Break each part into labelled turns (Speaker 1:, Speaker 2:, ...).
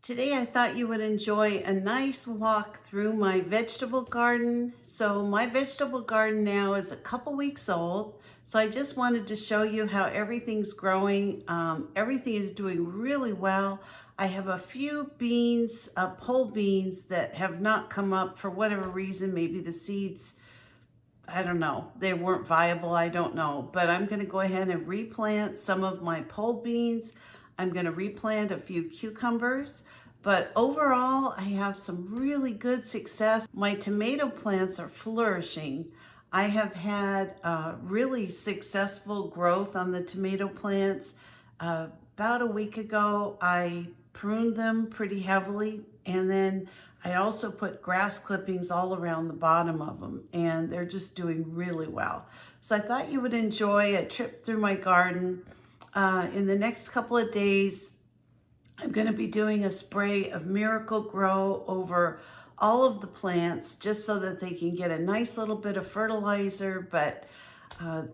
Speaker 1: Today I thought you would enjoy a nice walk through my vegetable garden. So my vegetable garden now is a couple weeks old. So I just wanted to show you how everything's growing. Everything is doing really well. I have a few beans, pole beans that have not come up for whatever reason. Maybe the seeds, I don't know, they weren't viable, I don't know. But I'm gonna go ahead and replant some of my pole beans. I'm gonna replant a few cucumbers. But overall, I have some really good success. My tomato plants are flourishing. I have had really successful growth on the tomato plants. About a week ago, I pruned them pretty heavily, and then I also put grass clippings all around the bottom of them, and they're just doing really well. So I thought you would enjoy a trip through my garden. In the next couple of days, I'm going to be doing a spray of Miracle Grow over all of the plants just so that they can get a nice little bit of fertilizer. But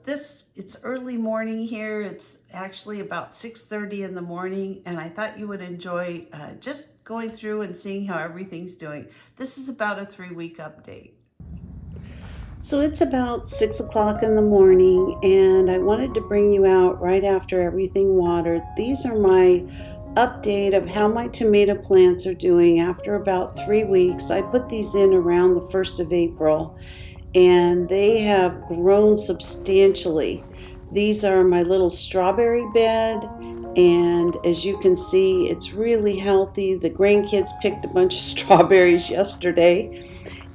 Speaker 1: it's early morning here. It's actually about 6:30 in the morning, and I thought you would enjoy just going through and seeing how everything's doing. This is about a 3-week update. So it's about 6 o'clock in the morning, and I wanted to bring you out right after everything watered. These are my update of how my tomato plants are doing after about 3 weeks. I put these in around the 1st of April, and they have grown substantially. These are my little strawberry bed, and as you can see, it's really healthy. The grandkids picked a bunch of strawberries yesterday.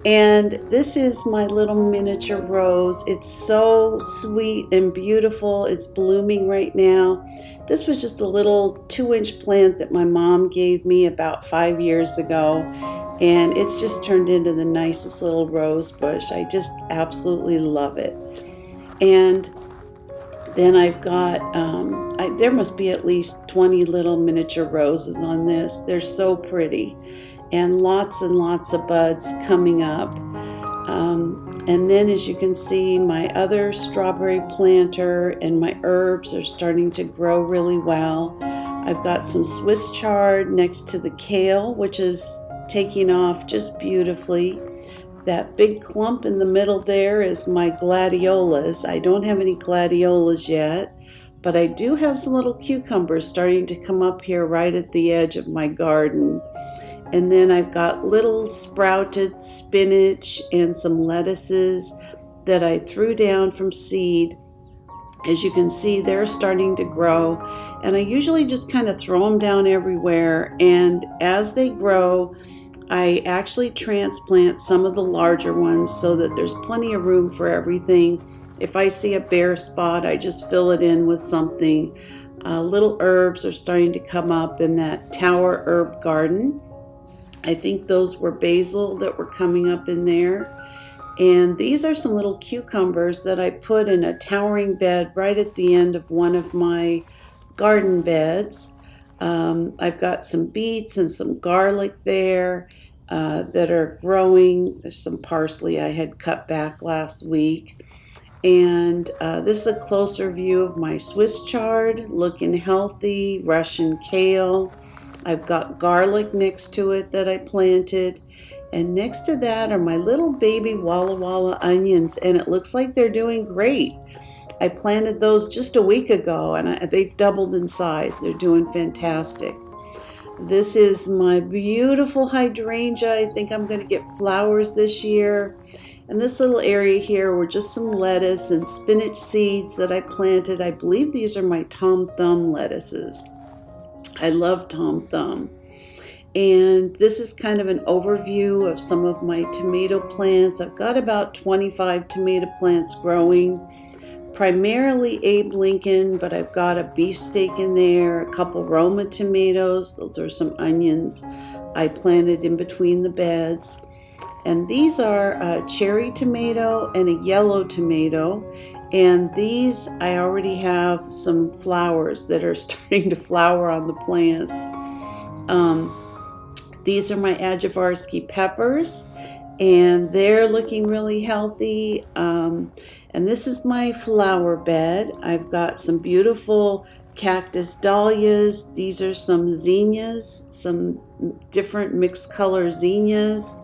Speaker 1: And this is my little miniature rose. It's so sweet and beautiful. It's blooming right now. This was just a little 2-inch plant that my mom gave me about 5 years ago. And it's just turned into the nicest little rose bush. I just absolutely love it. And then I've got, there must be at least 20 little miniature roses on this. They're so pretty, and lots of buds coming up. And then as you can see, my other strawberry planter and my herbs are starting to grow really well. I've got some Swiss chard next to the kale, which is taking off just beautifully. That big clump in the middle there is my gladiolas. I don't have any gladiolas yet, but I do have some little cucumbers starting to come up here right at the edge of my garden. And then I've got little sprouted spinach and some lettuces that I threw down from seed. As you can see, they're starting to grow, and I usually just kind of throw them down everywhere, and as they grow, I actually transplant some of the larger ones so that there's plenty of room for everything. If I see a bare spot, I just fill it in with something. Little herbs are starting to come up in that tower herb garden. I think those were basil that were coming up in there. And these are some little cucumbers that I put in a towering bed right at the end of one of my garden beds. I've got some beets and some garlic there that are growing. There's some parsley I had cut back last week. And this is a closer view of my Swiss chard, looking healthy, Russian kale. I've got garlic next to it that I planted. And next to that are my little baby Walla Walla onions, and it looks like they're doing great. I planted those just a week ago, and they've doubled in size. They're doing fantastic. This is my beautiful hydrangea. I think I'm going to get flowers this year. And this little area here were just some lettuce and spinach seeds that I planted. I believe these are my Tom Thumb lettuces. I love Tom Thumb. And this is kind of an overview of some of my tomato plants. I've got about 25 tomato plants growing, primarily Abe Lincoln, but I've got a beefsteak in there, a couple Roma tomatoes. Those are some onions I planted in between the beds. And these are a cherry tomato and a yellow tomato. And these, I already have some flowers that are starting to flower on the plants. These are my Ajavarsky peppers, and they're looking really healthy. And this is my flower bed. I've got some beautiful cactus dahlias. These are some zinnias, some different mixed color zinnias.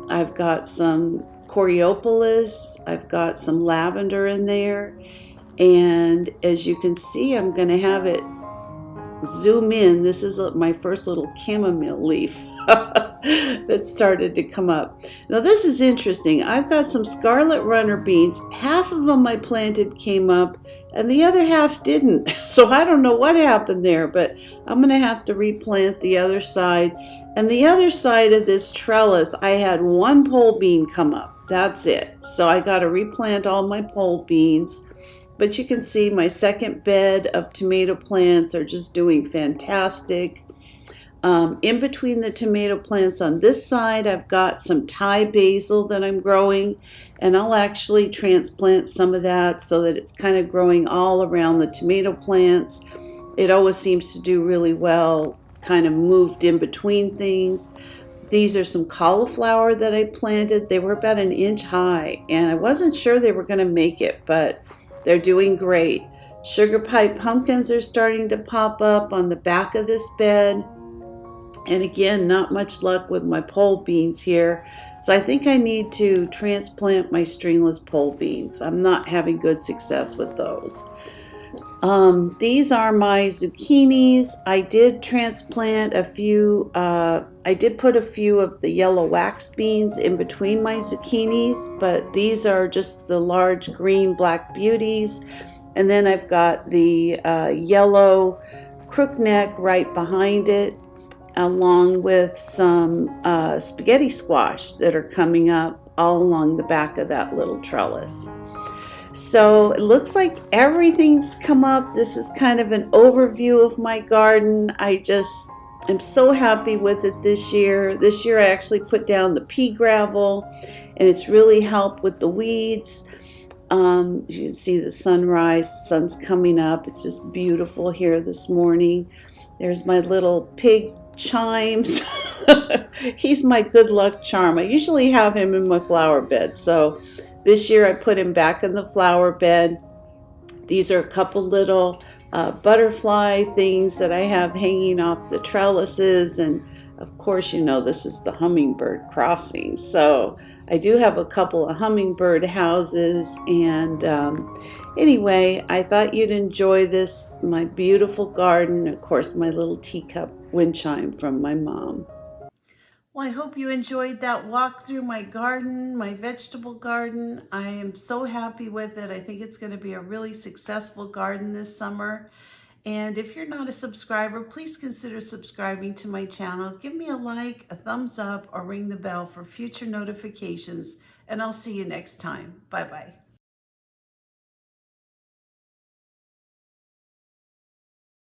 Speaker 1: I've got some Coriopolis. I've got some lavender in there. And as you can see, I'm going to have it zoom in. This is my first little chamomile leaf that started to come up. Now this is interesting. I've got some scarlet runner beans. Half of them I planted came up and the other half didn't. So I don't know what happened there, but I'm going to have to replant the other side. And the other side of this trellis, I had one pole bean come up. That's it. So I got to replant all my pole beans. But you can see my second bed of tomato plants are just doing fantastic. In between the tomato plants on this side, I've got some Thai basil that I'm growing, and I'll actually transplant some of that so that it's kind of growing all around the tomato plants. It always seems to do really well, kind of moved in between things. These are some cauliflower that I planted. They were about 1 inch high, and I wasn't sure they were going to make it, but they're doing great. Sugar pie pumpkins are starting to pop up on the back of this bed. And again, not much luck with my pole beans here. So I think I need to transplant my stringless pole beans. I'm not having good success with those. These are my zucchinis. I did transplant a few, I did put a few of the yellow wax beans in between my zucchinis, but these are just the large green black beauties. And then I've got the yellow crookneck right behind it, along with some spaghetti squash that are coming up all along the back of that little trellis. So it looks like everything's come up. This is kind of an overview of my garden. I just am so happy with it this year. This year I actually put down the pea gravel, and it's really helped with the weeds. You can see the sunrise, the sun's coming up. It's just beautiful here this morning. There's my little pig Chimes. He's my good luck charm. I usually have him in my flower bed, so this year I put him back in the flower bed. These are a couple little butterfly things that I have hanging off the trellises, and of course, you know, this is the hummingbird crossing. So I do have a couple of hummingbird houses, and anyway, I thought you'd enjoy this, my beautiful garden. Of course, my little teacup wind chime from my mom. Well, I hope you enjoyed that walk through my garden, my vegetable garden. I am so happy with it. I think it's going to be a really successful garden this summer. And if you're not a subscriber, please consider subscribing to my channel. Give me a like, a thumbs up, or ring the bell for future notifications. And I'll see you next time. Bye-bye.